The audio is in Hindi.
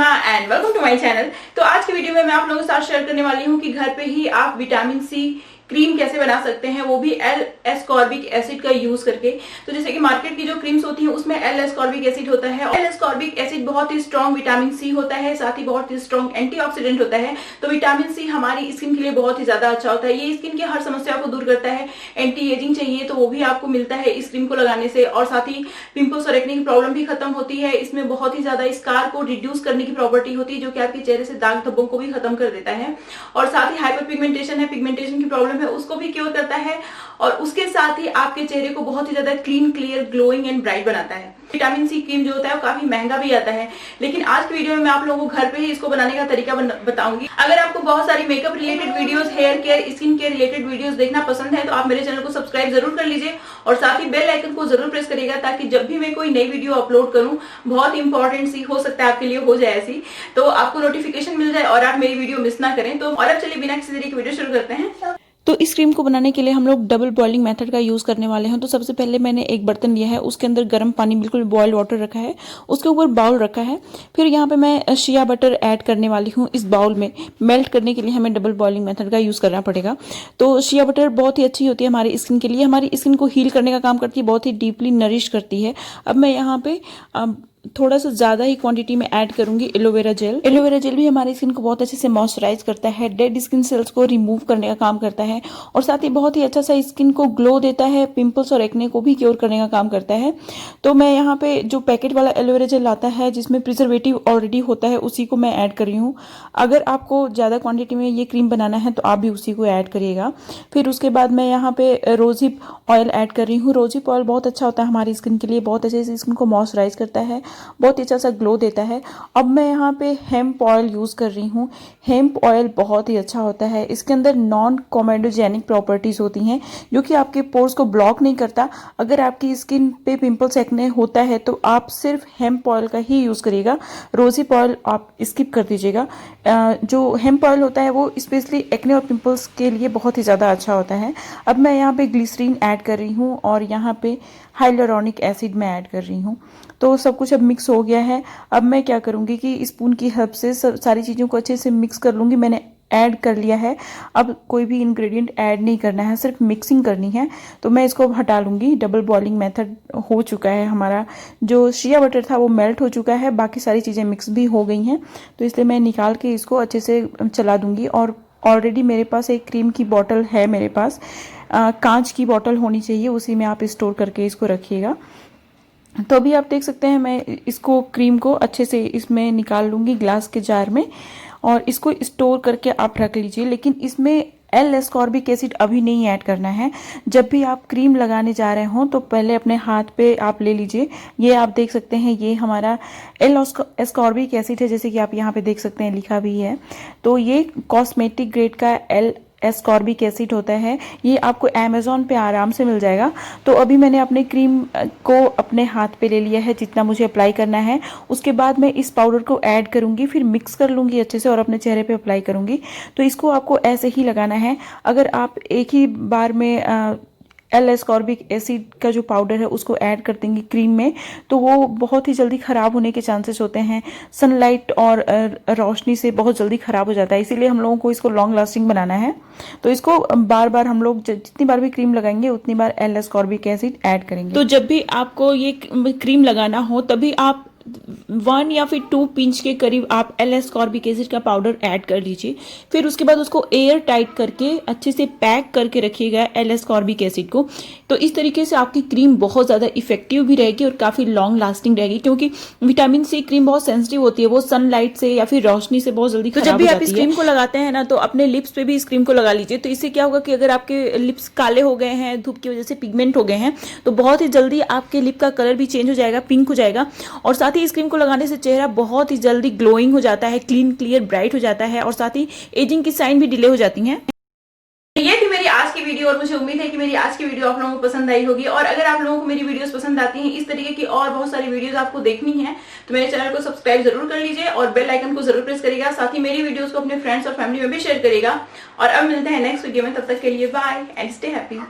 Seema and welcome to my channel. तो आज की वीडियो में मैं आप लोगों के साथ शेयर करने वाली हूँ कि घर पे ही आप विटामिन सी क्रीम कैसे बना सकते हैं, वो भी एल एस्कॉर्बिक एसिड का यूज करके। तो जैसे कि मार्केट की जो क्रीम्स होती हैं उसमें एल एस्कॉर्बिक एसिड होता है। एल एस्कॉर्बिक एसिड बहुत ही स्ट्रॉन्ग विटामिन सी होता है, साथ ही बहुत ही स्ट्रॉन्ग एंटीऑक्सीडेंट होता है। तो विटामिन सी हमारी स्किन के लिए बहुत ही ज्यादा अच्छा होता है। ये स्किन की हर समस्या को दूर करता है। एंटी एजिंग चाहिए तो वो भी आपको मिलता है इस क्रीम को लगाने से, और साथ ही पिंपल्स और एक्ने की प्रॉब्लम भी खत्म होती है। इसमें बहुत ही ज्यादा स्कार को रिड्यूस करने की प्रॉपर्टी होती है, जो कि आपके चेहरे से दाग धब्बों को भी खत्म कर देता है। और साथ ही हाइपर पिगमेंटेशन है, पिगमेंटेशन की प्रॉब्लम है, उसको भी क्योर करता है। और उसके साथ ही आपके चेहरे को बहुत ही ज्यादा clean, clear, glowing and bright बनाता है। विटामिन सी क्रीम जो होता है वो काफी महंगा भी आता है, लेकिन आज की वीडियो में मैं आप लोगों को घर पे ही इसको बनाने का तरीका बताऊंगी। अगर आपको बहुत सारी makeup related videos, hair care, skin care related videos देखना पसंद है तो आप मेरे चैनल को सब्सक्राइब जरूर कर लीजिए और साथ ही बेल आइकन को जरूर प्रेस करिएगा, ताकि जब भी मैं कोई नई वीडियो अपलोड करूं, बहुत इंपॉर्टेंट सी हो सकता है आपके लिए हो जाए ऐसी, तो आपको नोटिफिकेशन मिल जाए और आप मेरी वीडियो मिस ना करें। तो और अब चलिए बिना किसी देरी की वीडियो शुरू करते हैं। तो इस क्रीम को बनाने के लिए हम लोग डबल बॉइलिंग मेथड का यूज़ करने वाले हैं। तो सबसे पहले मैंने एक बर्तन लिया है, उसके अंदर गर्म पानी, बिल्कुल बॉइल्ड वाटर रखा है, उसके ऊपर बाउल रखा है। फिर यहाँ पे मैं शिया बटर ऐड करने वाली हूँ इस बाउल में। मेल्ट करने के लिए हमें डबल बॉइलिंग मेथड का यूज़ करना पड़ेगा। तो शिया बटर बहुत ही अच्छी होती है हमारी स्किन के लिए, हमारी स्किन को हील करने का काम करती है, बहुत ही डीपली नरिश करती है। अब मैं यहाँ पे थोड़ा सा ज़्यादा ही क्वांटिटी में ऐड करूंगी एलोवेरा जेल। एलोवेरा जेल भी हमारी स्किन को बहुत अच्छे से मॉइस्चराइज करता है, डेड स्किन सेल्स को रिमूव करने का काम करता है, और साथ ही बहुत ही अच्छा सा स्किन को ग्लो देता है, पिंपल्स और एक्ने को भी क्योर करने का काम करता है। तो मैं यहाँ पे जो पैकेट वाला एलोवेरा जेल आता है जिसमें प्रिजर्वेटिव ऑलरेडी होता है, उसी को मैं ऐड कर रही हूँ। अगर आपको ज़्यादा क्वान्टिटी में ये क्रीम बनाना है तो आप भी उसी को ऐड करिएगा। फिर उसके बाद मैं यहाँ पे रोजिप ऑयल ऐड कर रही हूँ। रोजिप ऑयल बहुत अच्छा होता है हमारी स्किन के लिए, बहुत अच्छे से स्किन को मॉइस्चराइज करता है, बहुत ही अच्छा सा ग्लो देता है। अब मैं यहाँ पे हेम्प ऑयल यूज़ कर रही हूँ। हेम्प ऑयल बहुत ही अच्छा होता है, इसके अंदर नॉन कोमेडोजेनिक प्रॉपर्टीज होती हैं, जो कि आपके पोर्स को ब्लॉक नहीं करता। अगर आपकी स्किन पे पिंपल्स एक्ने होता है तो आप सिर्फ हेम्प ऑयल का ही यूज़ करिएगा, रोजिप ऑयल आप स्किप कर दीजिएगा। जो हेम्प ऑयल होता है वो स्पेशली एक्ने और पिंपल्स के लिए बहुत ही ज़्यादा अच्छा होता है। अब मैं यहाँ पे ग्लिसरीन ऐड कर रही हूँ और यहाँ पे हाइलुरोनिक एसिड में ऐड कर रही हूँ। तो सब कुछ अब मिक्स हो गया है। अब मैं क्या करूँगी कि स्पून की हेल्प से सारी चीज़ों को अच्छे से मिक्स कर लूँगी। मैंने ऐड कर लिया है, अब कोई भी इंग्रेडिएंट ऐड नहीं करना है, सिर्फ मिक्सिंग करनी है। तो मैं इसको हटा लूँगी। डबल बॉइलिंग मेथड हो चुका है हमारा, जो शिया बटर था वो मेल्ट हो चुका है, बाकी सारी चीज़ें मिक्स भी हो गई हैं। तो इसलिए मैं निकाल के इसको अच्छे से चला दूँगी। और ऑलरेडी मेरे पास एक क्रीम की बॉटल है, मेरे पास कांच की बॉटल होनी चाहिए, उसी में आप स्टोर करके इसको रखिएगा। तो अभी आप देख सकते हैं मैं इसको क्रीम को अच्छे से इसमें निकाल लूँगी ग्लास के जार में, और इसको स्टोर करके आप रख लीजिए। लेकिन इसमें एल एस्कॉर्बिक एसिड अभी नहीं ऐड करना है। जब भी आप क्रीम लगाने जा रहे हो तो पहले अपने हाथ पे आप ले लीजिए। ये आप देख सकते हैं, ये हमारा एल एस्कॉर्बिक एसिड है, जैसे कि आप यहाँ पे देख सकते हैं लिखा भी है। तो ये कॉस्मेटिक ग्रेड का एल एस्कॉर्बिक एसिड होता है, ये आपको अमेज़ॉन पे आराम से मिल जाएगा। तो अभी मैंने अपने क्रीम को अपने हाथ पे ले लिया है, जितना मुझे अप्लाई करना है। उसके बाद मैं इस पाउडर को ऐड करूँगी, फिर मिक्स कर लूँगी अच्छे से और अपने चेहरे पे अप्लाई करूँगी। तो इसको आपको ऐसे ही लगाना है। अगर आप एक ही बार में एल एस्कॉर्बिक एसिड का जो पाउडर है उसको ऐड कर देंगे क्रीम में, तो वो बहुत ही जल्दी ख़राब होने के चांसेस होते हैं। सनलाइट और रोशनी से बहुत जल्दी ख़राब हो जाता है, इसीलिए हम लोगों को इसको लॉन्ग लास्टिंग बनाना है। तो इसको बार बार हम लोग जितनी बार भी क्रीम लगाएंगे उतनी बार एल एस्कॉर्बिक एसिड ऐड करेंगे। तो जब भी आपको ये क्रीम लगाना हो तभी आप 1 या फिर 2 पिंच के करीब आप एल एस्कॉर्बिक एसिड का पाउडर ऐड कर लीजिए। फिर उसके बाद उसको एयर टाइट करके अच्छे से पैक करके रखिएगा एल एस्कॉर्बिक एसिड को। तो इस तरीके से आपकी क्रीम बहुत ज़्यादा इफेक्टिव भी रहेगी और काफ़ी लॉन्ग लास्टिंग रहेगी, क्योंकि विटामिन सी क्रीम बहुत सेंसिटिव होती है, वो सनलाइट से या फिर रोशनी से बहुत जल्दी खराब हो जाती है। तो जब भी आप इस क्रीम को लगाते हैं ना, तो अपने लिप्स पे भी इस क्रीम को लगा लीजिए। तो इससे क्या होगा कि अगर आपके लिप्स काले हो गए हैं, धूप की वजह से पिगमेंट हो गए हैं, तो बहुत ही जल्दी आपके लिप का कलर भी चेंज हो जाएगा, पिंक हो जाएगा। और साथ ही इस क्रीम को लगाने से चेहरा बहुत ही जल्दी ग्लोइंग हो जाता है, क्लीन, क्लियर, ब्राइट हो जाता है, और साथ ही एजिंग की साइन भी डिले हो जाती हैं। ये थी मेरी आज की वीडियो, और मुझे उम्मीद है कि मेरी आज की वीडियो आप लोगों को पसंद आई होगी। और अगर आप लोगों को मेरी वीडियोस पसंद आती हैं, इस तरीके की और बहुत सारी वीडियोस आपको देखनी है, तो मेरे चैनल को सब्सक्राइब जरूर कर लीजिए और बेल आइकन को जरूर प्रेस करिएगा। साथ ही मेरी वीडियोस को अपने फ्रेंड्स और फैमिली में भी शेयर करिएगा। और अब मिलते हैं नेक्स्ट वीडियो में, तब तक के लिए बाय एंड स्टे हैप्पी।